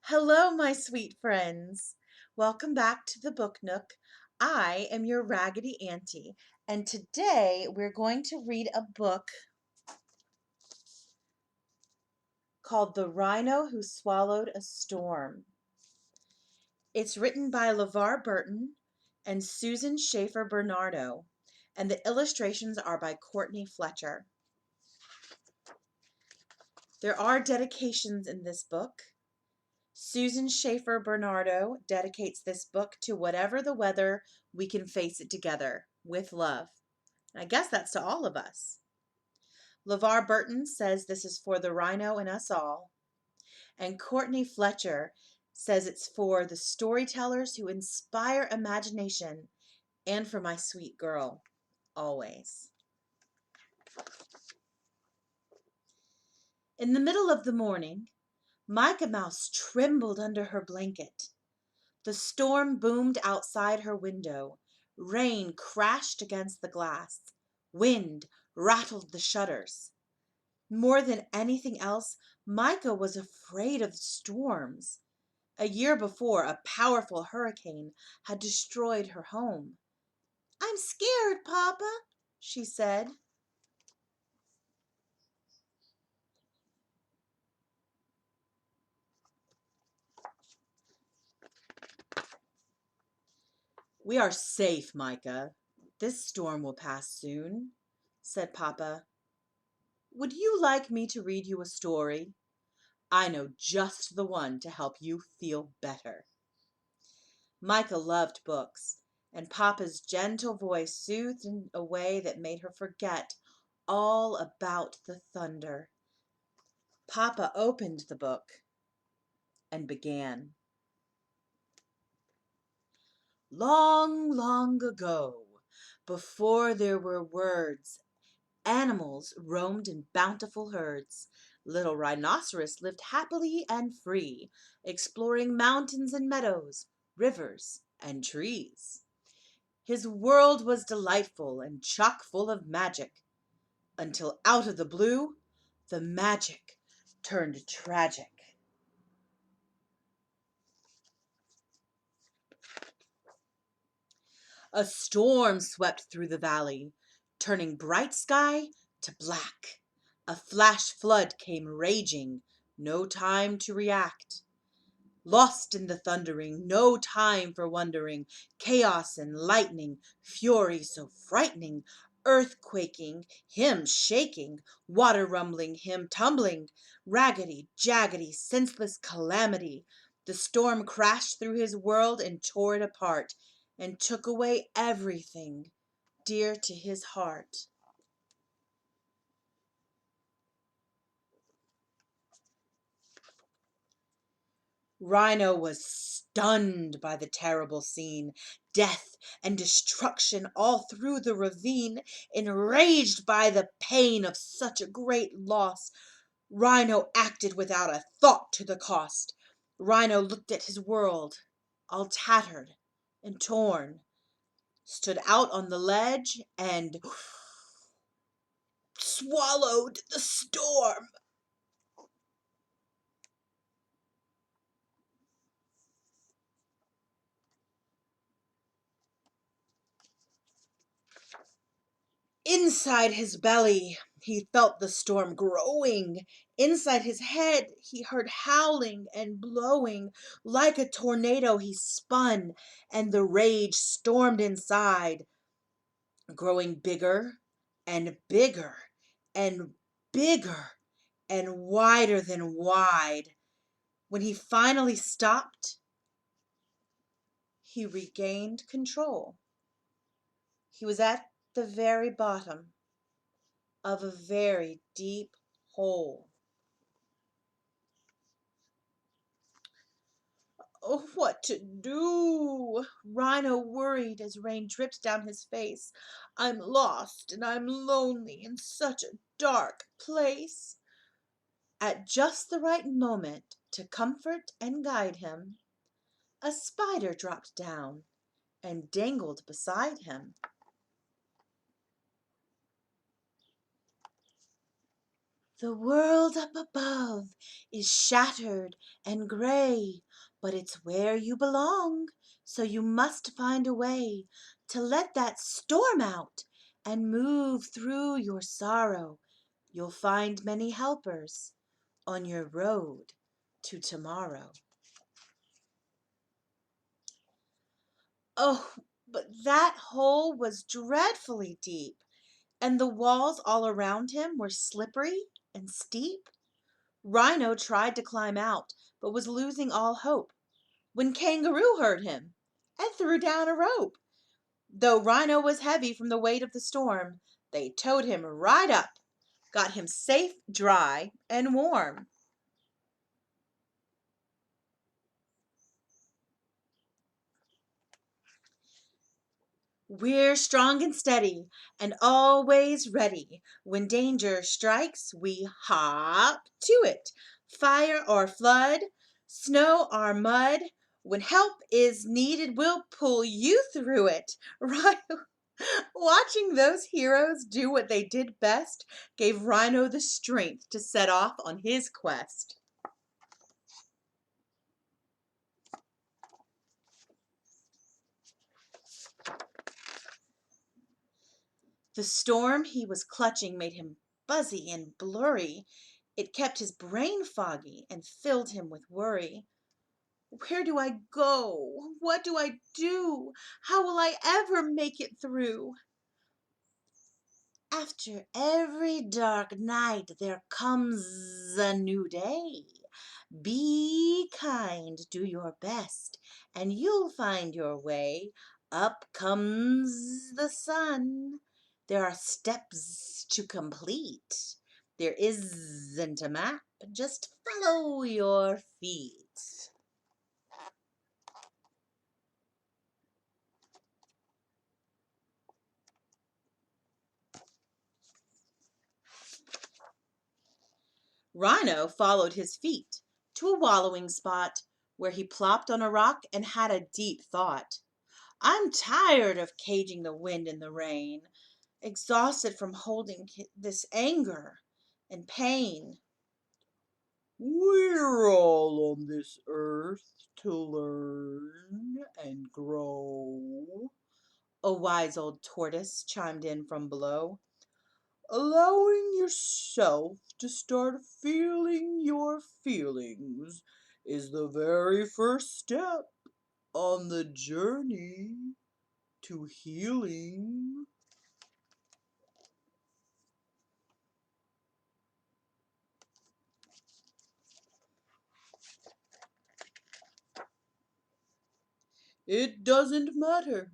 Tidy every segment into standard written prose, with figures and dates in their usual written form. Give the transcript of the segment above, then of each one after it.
Hello, my sweet friends. Welcome back to the Book Nook. I am your Raggedy Auntie, and today we're going to read a book called The Rhino Who Swallowed a Storm. It's written by LeVar Burton and Susan Schaefer Bernardo, and the illustrations are by Courtenay Fletcher. There are dedications in this book. Susan Schaefer Bernardo dedicates this book to whatever the weather, we can face it together with love. I guess that's to all of us. LeVar Burton says this is for the Rhino and us all. And Courtenay Fletcher says it's for the storytellers who inspire imagination and for my sweet girl, always. In the middle of the morning, Micah Mouse trembled under her blanket. The storm boomed outside her window. Rain crashed against the glass. Wind rattled the shutters. More than anything else, Micah was afraid of storms. A year before, a powerful hurricane had destroyed her home. "I'm scared, Papa," she said. "We are safe, Micah. This storm will pass soon," said Papa. "Would you like me to read you a story? I know just the one to help you feel better." Micah loved books, and Papa's gentle voice soothed in a way that made her forget all about the thunder. Papa opened the book and began. "Long, long ago, before there were words, animals roamed in bountiful herds. Little Rhinoceros lived happily and free, exploring mountains and meadows, rivers and trees. His world was delightful and chock full of magic, until out of the blue, the magic turned tragic. A storm swept through the valley, turning bright sky to black. A flash flood came raging, no time to react. Lost in the thundering, no time for wondering. Chaos and lightning, fury so frightening. Earth quaking, him shaking. Water rumbling, him tumbling. Raggedy, jaggedy, senseless calamity. The storm crashed through his world and tore it apart, and took away everything dear to his heart. Rhino was stunned by the terrible scene. Death and destruction all through the ravine. Enraged by the pain of such a great loss, Rhino acted without a thought to the cost. Rhino looked at his world, all tattered and torn, stood out on the ledge, and swallowed the storm. Inside his belly, he felt the storm growing. Inside his head, he heard howling and blowing. Like a tornado, he spun, and the rage stormed inside, growing bigger and bigger and bigger and wider than wide. When he finally stopped, he regained control. He was at the very bottom of a very deep hole. "Oh, what to do?" Rhino worried as rain dripped down his face. "I'm lost and I'm lonely in such a dark place." At just the right moment to comfort and guide him, a spider dropped down and dangled beside him. The world up above is shattered and gray, but it's where you belong, so you must find a way to let that storm out and move through your sorrow. You'll find many helpers on your road to tomorrow. Oh, but that hole was dreadfully deep, and the walls all around him were slippery and steep. Rhino tried to climb out, but was losing all hope, when Kangaroo heard him and threw down a rope. Though Rhino was heavy from the weight of the storm, they towed him right up, got him safe, dry, and warm. We're strong and steady and always ready. When danger strikes, we hop to it. Fire or flood, snow or mud, when help is needed, we'll pull you through it. Right? Watching those heroes do what they did best gave Rhino the strength to set off on his quest. The storm he was clutching made him buzzy and blurry. It kept his brain foggy and filled him with worry. Where do I go? What do I do? How will I ever make it through? After every dark night there comes a new day. Be kind, do your best, and you'll find your way. Up comes the sun. There are steps to complete. There isn't a map, just follow your feet. Rhino followed his feet to a wallowing spot where he plopped on a rock and had a deep thought. I'm tired of caging the wind and the rain, exhausted from holding this anger and pain. We're all on this earth to learn and grow, a wise old tortoise chimed in from below. Allowing yourself to start feeling your feelings is the very first step on the journey to healing. It doesn't matter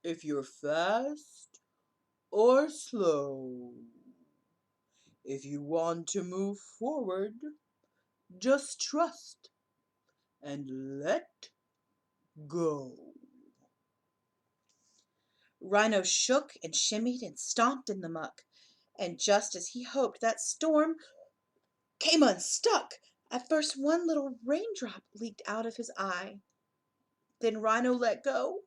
if you're fast or slow. If you want to move forward, just trust and let go. Rhino shook and shimmied and stomped in the muck, and just as he hoped, that storm came unstuck. At first one little raindrop leaked out of his eye. Then Rhino let go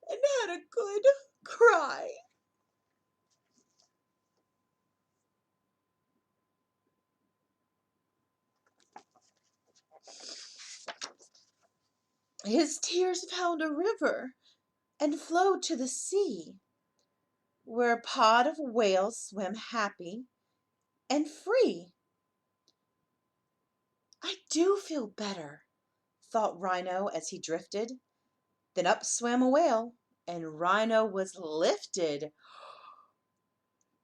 and had a good cry. His tears found a river and flowed to the sea, where a pod of whales swam happy and free. I do feel better, thought Rhino as he drifted. Then up swam a whale, and Rhino was lifted.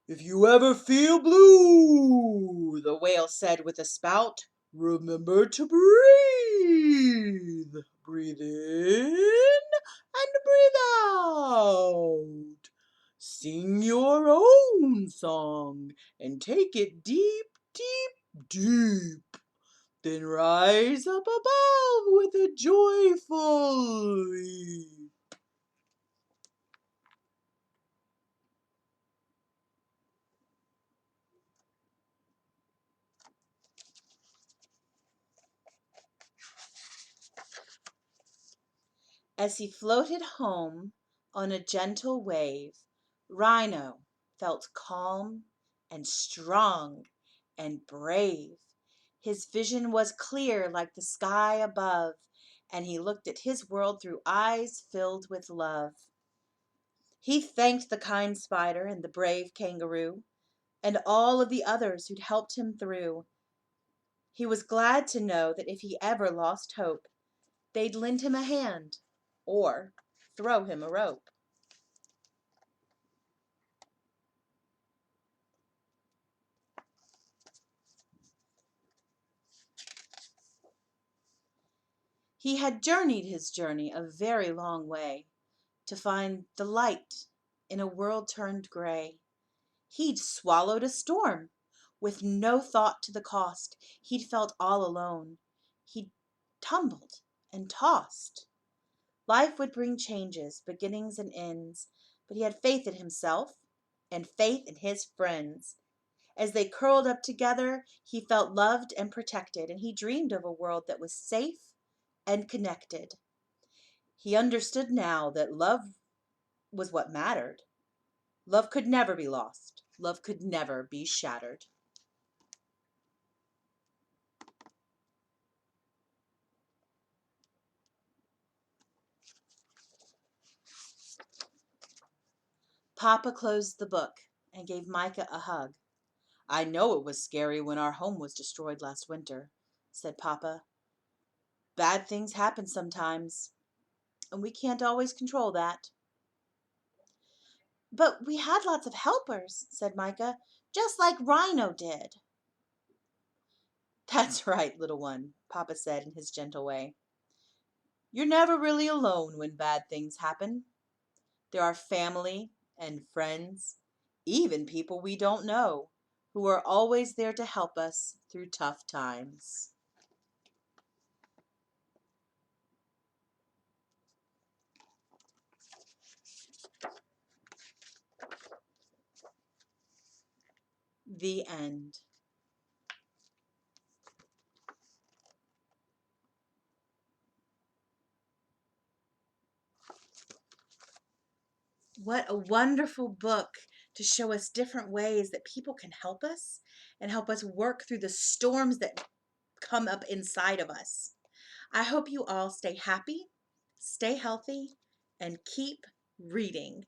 If you ever feel blue, the whale said with a spout, remember to breathe. Breathe in and breathe out. Sing your own song and take it deep, deep, deep. Then rise up above with a joyful leap. As he floated home on a gentle wave, Rhino felt calm and strong and brave. His vision was clear like the sky above, and he looked at his world through eyes filled with love. He thanked the kind spider and the brave kangaroo, and all of the others who'd helped him through. He was glad to know that if he ever lost hope, they'd lend him a hand or throw him a rope. He had journeyed his journey a very long way to find the light in a world turned gray. He'd swallowed a storm with no thought to the cost. He'd felt all alone. He'd tumbled and tossed. Life would bring changes, beginnings and ends, but he had faith in himself and faith in his friends. As they curled up together, he felt loved and protected, and he dreamed of a world that was safe and connected. He understood now that love was what mattered. Love could never be lost. Love could never be shattered. Papa closed the book and gave Micah a hug. I know it was scary when our home was destroyed last winter, said Papa. Bad things happen sometimes, and we can't always control that. But we had lots of helpers, said Micah, just like Rhino did. That's right, little one, Papa said in his gentle way. You're never really alone when bad things happen. There are family and friends, even people we don't know, who are always there to help us through tough times. The end. What a wonderful book to show us different ways that people can help us and help us work through the storms that come up inside of us. I hope you all stay happy, stay healthy, and keep reading.